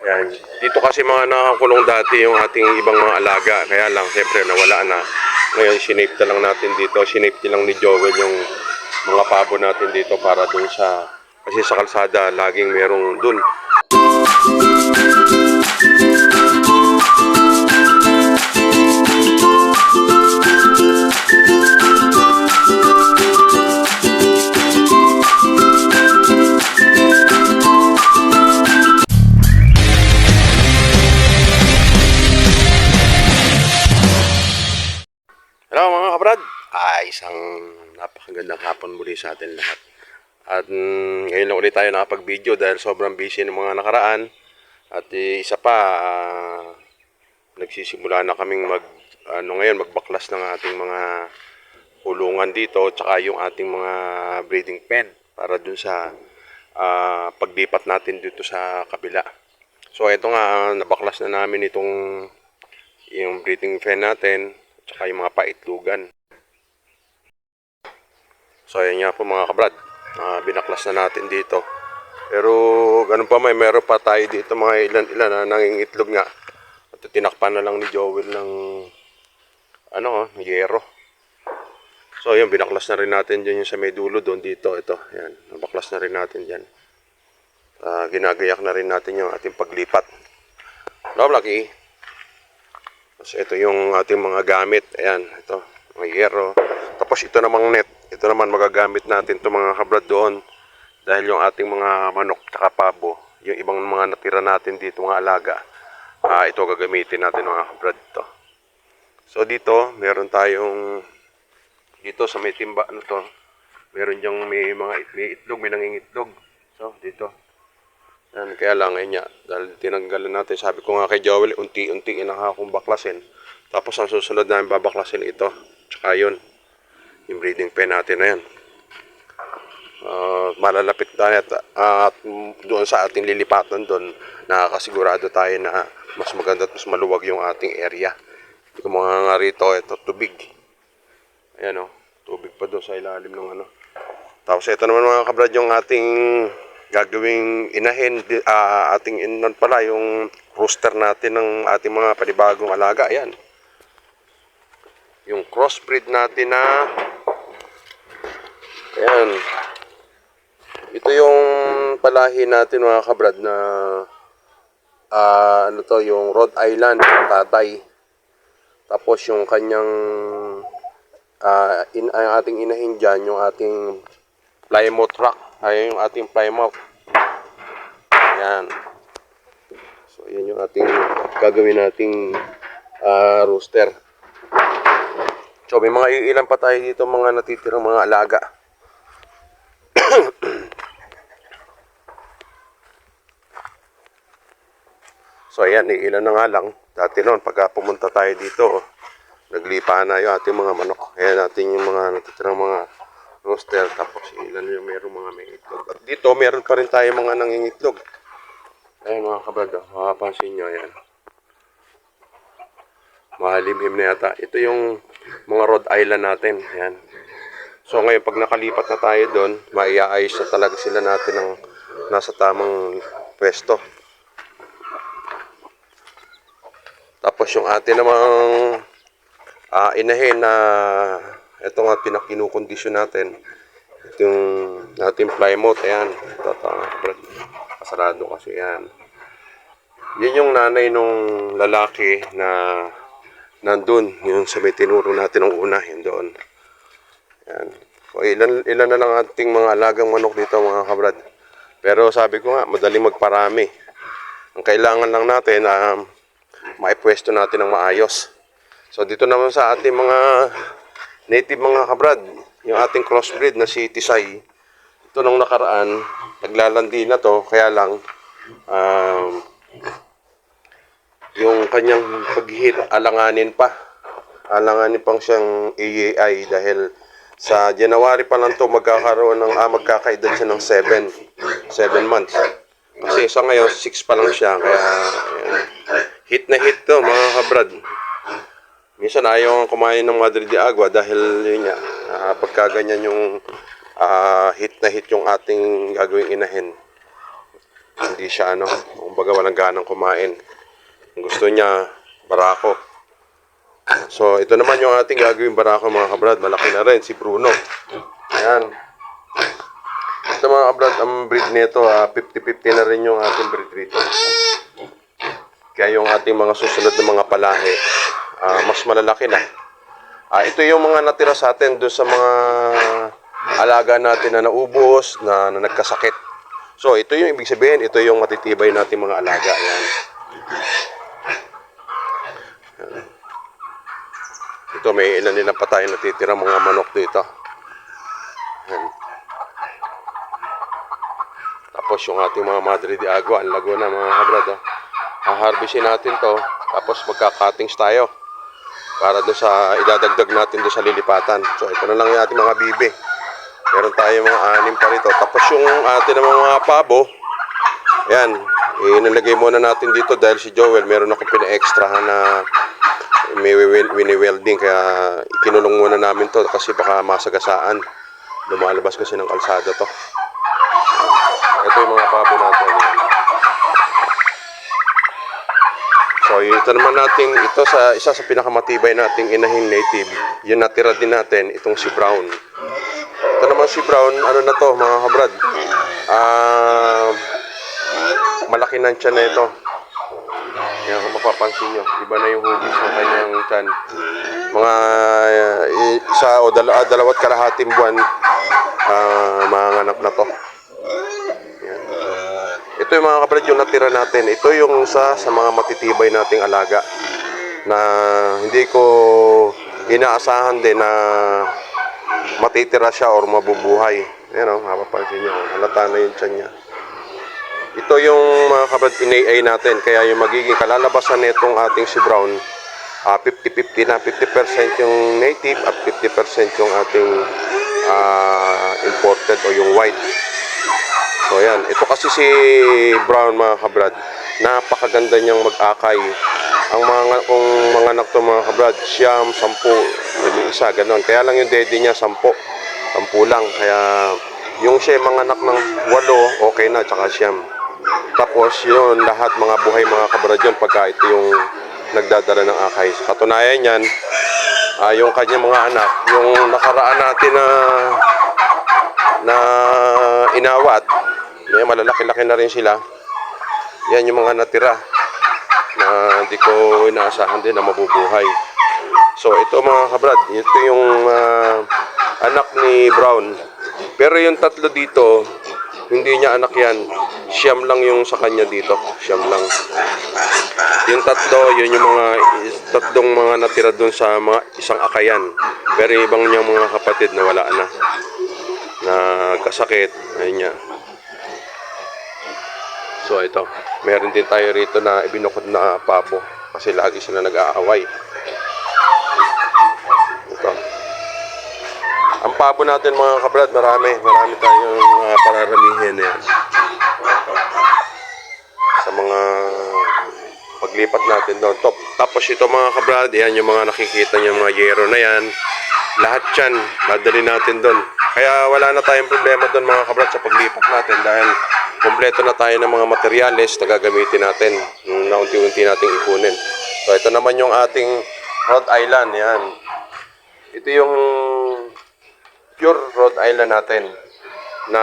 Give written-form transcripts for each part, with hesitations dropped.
Yan. Dito kasi mga nakakulong dati yung ating ibang mga alaga. Kaya lang, siyempre, nawala na. Ngayon, sinape na lang natin dito. Sinape lang ni Joel yung mga pabo natin dito para dun sa... Kasi sa kalsada, laging merong dun. Hello mga kabrad! Isang napakagandang hapon muli sa atin lahat. At ngayon lang ulit tayo nakapag-video dahil sobrang busy ng mga nakaraan. At isa pa, nagsisimula na kaming magbaklas ng ating mga kulungan dito tsaka yung ating mga breeding pen para dun sa paglipat natin dito sa kabila. So ito nga, nabaklas na namin yung breeding pen natin tsaka yung mga paitlugan. So ayan nga po mga kabrad, binaklas na natin dito. Pero ganun pa meron pa tayo dito mga ilan na nangingitlog nga. At tinakpan na lang ni Joel ng yero. So yun, binaklas na rin natin dyan yung sa may dulo doon dito. Ito, yan, nabaklas na rin natin dyan. Ginagayak na rin natin yung ating paglipat. No, Lucky? Tapos ito yung ating mga gamit. Ayan, ito, mga yero. Tapos ito namang net. Ito naman magagamit natin ito mga kabrad doon. Dahil yung ating mga manok at pabo, yung ibang mga natira natin dito, mga alaga, ito gagamitin natin mga kabrad ito. So dito, meron tayong, dito sa may timba, meron diyang may itlog, may nangingitlog. So dito. Yan, kaya lang ngayon nga, dahil tinanggalan natin, sabi ko nga kay Joel, unti-unti na akong baklasin. Tapos ang susunod namin babaklasin ito. Tsaka yun, yung breeding pen natin na yan. Malalapit tayo at doon sa ating lilipatan doon, nakakasigurado tayo na mas maganda at mas maluwag yung ating area. Hindi ko mga nga rito, ito, tubig. Ayan o, tubig pa doon sa ilalim ng Tapos ito naman mga kabrad yung ating gagawing inahin, ating inan pala yung rooster natin ng ating mga panibagong alaga. Ayan, yung crossbreed natin na ayan, ito yung palahi natin mga kabrad na yung Rhode Island tatay. Tapos yung kanyang ang ating inahin dyan, yung ating Plymouth Rock, ay yung ating Plymouth. Yan. So yan yung ating gagawin nating rooster. So may mga ilan pa tayo dito mga natitirang mga alaga. So ayan, ilan na nga lang. Dati noon pagka pumunta tayo dito, naglipa na yung ating mga manok. Ayan natin yung mga natitirang mga rooster, tapos ilan yung meron mga may itlog. At dito meron pa rin tayo mga nangingitlog. Ayan mga kabrad, makapansin nyo, ayan. Mahalimim na yata. Ito yung mga Rhode Island natin. Ayan. So ngayon pag nakalipat na tayo doon, maiaayos na talaga sila natin ng nasa tamang pwesto. Tapos yung atin namang inahin na ito nga pinakinukondisyon natin. Ito yung ating Plymouth. Ayan. Ito, kasarado kasi yan. Yan yung nanay nung lalaki na nandun. Yung sa may tinuro natin ng una. Yun doon. Ayan. So, ilan na lang ating mga alagang manok dito mga kabrad. Pero sabi ko nga, madaling magparami. Ang kailangan lang natin maipwesto natin ng maayos. So dito naman sa ating mga native mga kabrad, yung ating crossbreed na si Tisay, ito nung nakaraan, naglalandi na to, kaya lang yung kanyang pag-hit, alanganin pang siyang AAI dahil sa January pa lang to magkakaroon ng magkakaedad siya ng 7 months. Kasi sa ngayon 6 pa lang siya, kaya hit na hit to mga kabrad. Minsan ayaw kumain ng Madre de Agua dahil yun nga, pagka ganyan yung hit na hit yung ating gagawing inahin. Hindi siya kumbaga walang ganang kumain. Ang gusto niya, barako. So, ito naman yung ating gagawin barako mga kabrad. Malaki na rin, si Bruno. Ayan. Ito mga kabrad, ang breed nito, 50-50 na rin yung ating breed rito. Kaya yung ating mga susunod na mga palahi, mas malalaki na. Ito yung mga natira sa atin doon sa mga alaga natin na naubos, na nagkasakit. So, ito yung ibig sabihin, ito yung matitibay natin mga alaga. Ayan. Ito, may ilan nila pa tayo natitira mga manok dito. Ayan. Tapos yung ating mga Madre de Agua, ang Laguna mga kabrad. Harvestin natin to, tapos magka-cuttings tayo para doon sa idadagdag natin doon sa lilipatan. So ito na lang yung ating mga bibi. Meron tayo mga 6 pa rito. Tapos yung ating mga pabo, ayan, inalagay muna natin dito dahil si Joel meron akong pina-extrahan na may wini-welding, kaya ikinulong muna namin to kasi baka masagasaan. Lumalabas kasi ng kalsada to. Ito yung mga pabo natin. So ito naman natin, ito sa isa sa pinakamatibay nating inahing native. Yung natira din natin, itong si Brown. Ito naman si Brown, ano na to mga kabrad? Malaki na tiyan na ito. Yan, kung mapapansin nyo, iba na yung hugis ng kanyang tiyan. Mga isa o dalawat kalahating buwan, mga anak na to. Yan. Ito yung mga kabrad yung natira natin. Ito yung isa sa mga matitibay nating alaga na hindi ko inaasahan din na matitira siya or mabubuhay. Ayan o, mapapansin nyo, halata na yung tiyan niya. Ito yung mga kabrad in-AI natin, kaya yung magiging kalalabasan nitong ating si Brown, 50-50 na, 50% yung native at 50% yung ating imported o yung white. So ayan, ito kasi si Brown mga kabrad, napakaganda niyang mag-akay. Ang kung mga anak to mga kabrad, siyam, 10, yung isa, ganon. Kaya lang yung daddy niya 10 lang. Kaya yung siya mga anak ng 8, okay na, tsaka siyam. Tapos yun, lahat mga buhay mga kabrad yun pagka ito yung nagdadala ng akay. Sa katunayan yan, yung kanyang mga anak, yung nakaraan natin na inawat, malalaki-laki na rin sila. Yan yung mga natira na hindi ko inaasahan din na mabubuhay. So ito mga kabrad, ito yung anak ni Brown. Pero yung tatlo dito, hindi niya anak yan. Siyam lang yung sa kanya dito. Siyam lang. Yung tatlo, yun yung mga tatlong mga natira dun sa mga isang akayan. Pero yung ibang niyang mga kapatid na wala na. Na kasakit. Ayun niya. So ito, meron din tayo rito na ibinukod na pabo. Kasi lagi sila nag-aaway. Ito. Ang pabo natin mga kabrad, marami tayong pararamihin yan. Sa mga paglipat natin doon. Tapos ito mga kabrad, yan yung mga nakikita niyo mga yero na yan. Lahat yan, dadali natin doon. Kaya wala na tayong problema doon mga kabrad sa paglipat natin dahil kompleto na tayo ng mga materyales na gagamitin natin na unti-unti nating ipunin. So ito naman yung ating Rhode Island, yan. Ito yung pure Rhode Island natin na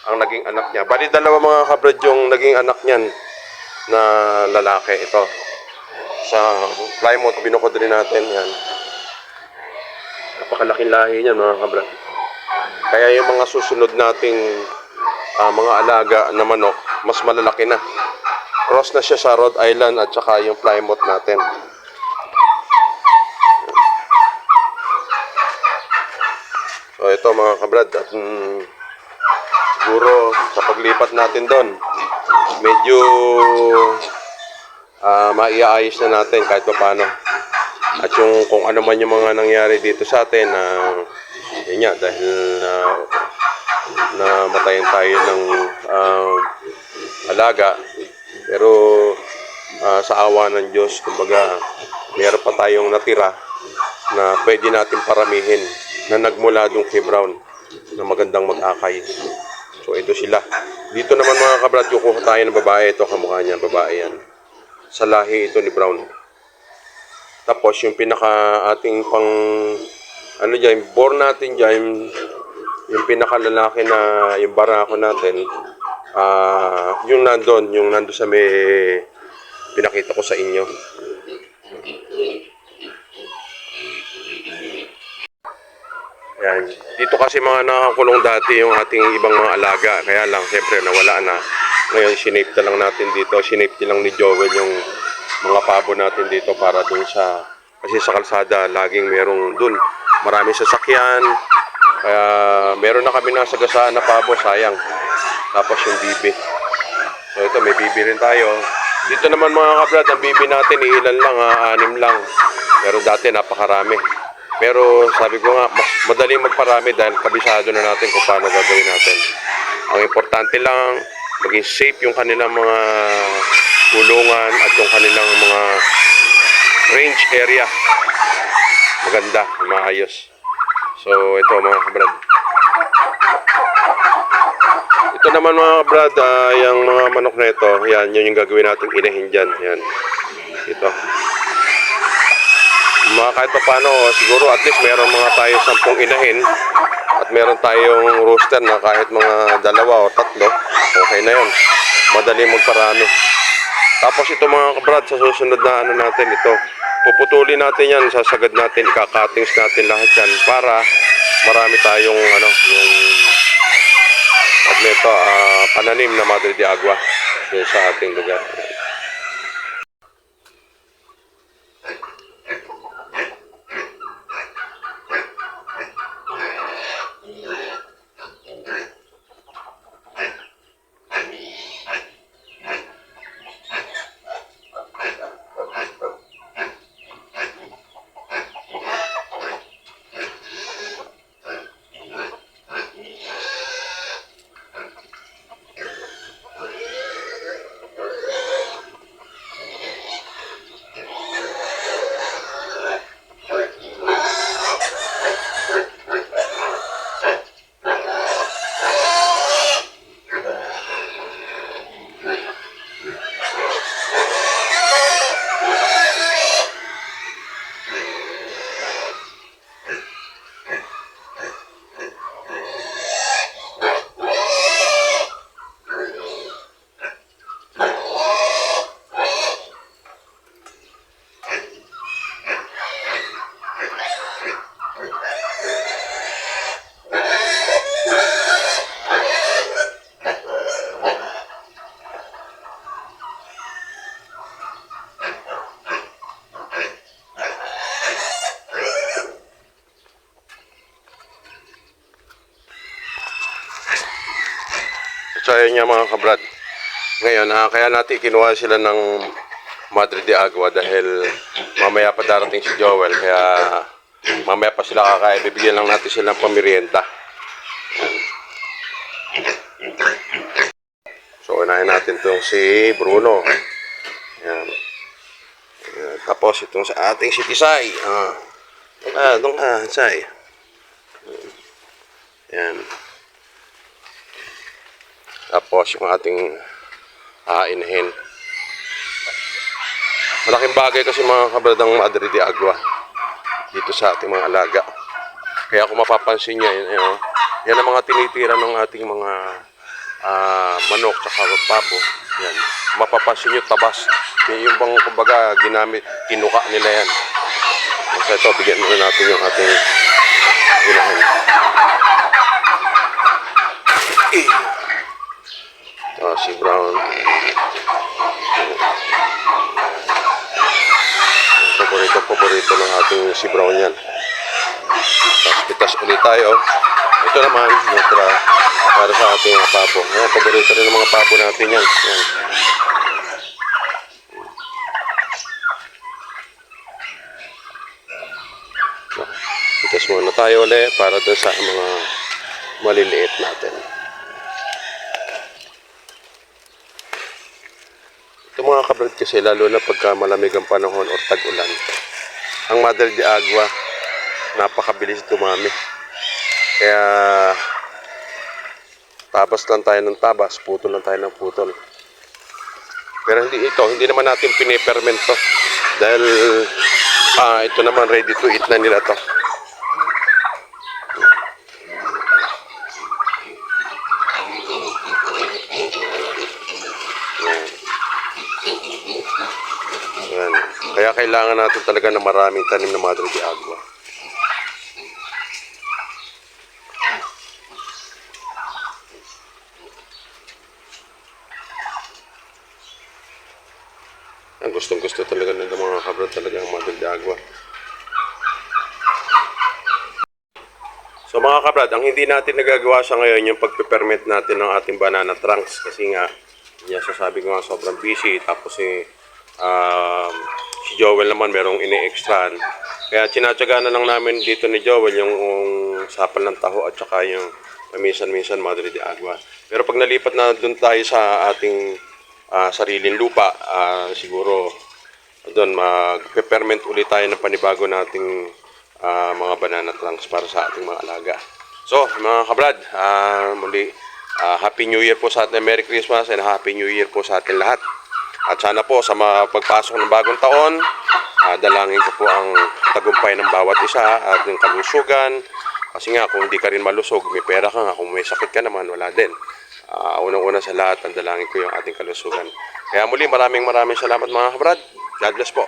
ang naging anak niya. Bali dalawa mga kabrad yung naging anak niyan na lalaki. Ito sa Plymouth, binukod rin natin yan. Napakalaking lahi niyan mga kabrad. Kaya yung mga susunod nating mga alaga na manok, mas malalaki na. Cross na siya sa Rhode Island at saka yung Plymouth natin. So ito mga kabrad, at siguro sa paglipat natin doon, medyo maiaayos na natin kahit pa paano. At yung kung ano man yung mga nangyari dito sa atin, yun nga, dahil na matayin tayo ng alaga, pero sa awa ng Diyos, kumbaga meron pa tayong natira na pwede natin paramihin na nagmula doon kay Brown na magandang mag-akay. So ito sila. Dito naman mga kabrad, kukuha tayo ng babae. Ito kamukha niya, babae yan. Sa lahi ito ni Brown. Tapos yung pinaka ating pang ano dyan, born natin dyan, yung pinakalalaki na yung barako natin, yung nandun sa may pinakita ko sa inyo. Yan. Dito kasi mga nakakulong dati yung ating ibang mga alaga. Kaya lang, siyempre, nawala na. Ngayon, sinape na lang natin dito. Sinape lang ni Joel yung mga pabo natin dito para dun sa... Kasi sa kalsada, laging merong dun. Maraming sasakyan. Kaya, meron na kami nasagasaan na pabo. Sayang. Tapos yung bibi. So, ito, may bibi rin tayo. Dito naman mga kabrad, ang bibi natin, ilan lang, 6 lang. Pero dati, napakarami. Pero sabi ko nga, mas madali magparami dahil kabisado na natin kung paano gagawin natin. Ang importante lang, maging safe yung kanilang mga kulungan at yung kanilang mga range area. Maganda, maayos. So ito mga kabrad. Ito naman mga kabrad, yung mga manok na ito, yan, yun yung gagawin natin inahin dyan. Yan, ito. Kahit pa paano, siguro at least meron mga tayo 10 inahin at meron tayong rooster na kahit mga 2 o 3, okay na yun. Madali magparami. Tapos ito mga kabrad, sa susunod na ano natin ito, puputulin natin yan, sasagad natin, ikakatings natin lahat yan para marami tayong ano, yung pananim na Madre de Agua dun sa ating lugar. So ayun nga mga kabrad. Ngayon, kaya natin kinuha sila ng Madre de Agua dahil mamaya pa darating si Joel. Kaya mamaya pa sila kakain. Bibigyan lang natin sila ng pamirienda. So unahin natin itong si Bruno. Yan. Tapos itong sa ating si Tisay. Doon ka, Tisay. Yan. Tapos yung ating inahin. Malaking bagay kasi mga kabrad ang Madre de Agua dito sa ating mga alaga. Kaya kung mapapansin niya, yan ang mga tinitira ng ating mga manok at pabo. Yan. Mapapansin nyo tabas. Yung bang kumbaga ginamit, kinuka nila yan. So ito, bigyan muna natin yung ating inahin. Si Brown. Paborito ng ating si Brown yan. Tapos pitas ulit tayo. Ito naman, para sa ating mga pabo. Paborito rin ng mga pabo natin yan. Yan. Pitas muna tayo ulit para doon sa mga maliliit natin. Ito mga kabrad kasi lalo na pagka malamig ang panahon o tag-ulan, ang Madre de Agua napakabilis dumami. Kaya tabas lang tayo ng tabas, putol lang tayo ng putol. Pero hindi naman natin piniperment to. Dahil ito naman ready to eat na nila to. Yan. Kaya kailangan natin talaga ng maraming tanim na Madre de Agua. Ang gustong-gusto talaga ng mga kabrad talaga ang Madre de Agua. So mga kabrad, ang hindi natin nagagawa sa ngayon yung pagpe-permit natin ng ating banana trunks kasi nga, yan sasabi ko nga sobrang busy tapos si Joel naman merong ini-extra. Kaya tinatsaga na lang namin dito ni Joel yung sapal ng taho at saka yung minsan-minsan Madre de Agua. Pero pag nalipat na doon tayo sa ating sariling lupa, siguro doon mag-permit ulit tayo ng panibago nating mga banana trunks para sa ating mga alaga. So, mga kabrad, muli, Happy New Year po sa atin, Merry Christmas and Happy New Year po sa atin lahat. At sana po sa pagpasok ng bagong taon, dalangin ko po ang tagumpay ng bawat isa at ng kalusugan. Kasi nga, kung hindi ka rin malusog, may pera ka nga, kung may sakit ka naman, wala din. Unang-una sa lahat, ang dalangin ko yung ating kalusugan. Kaya muli, maraming salamat mga kabrad. God bless po.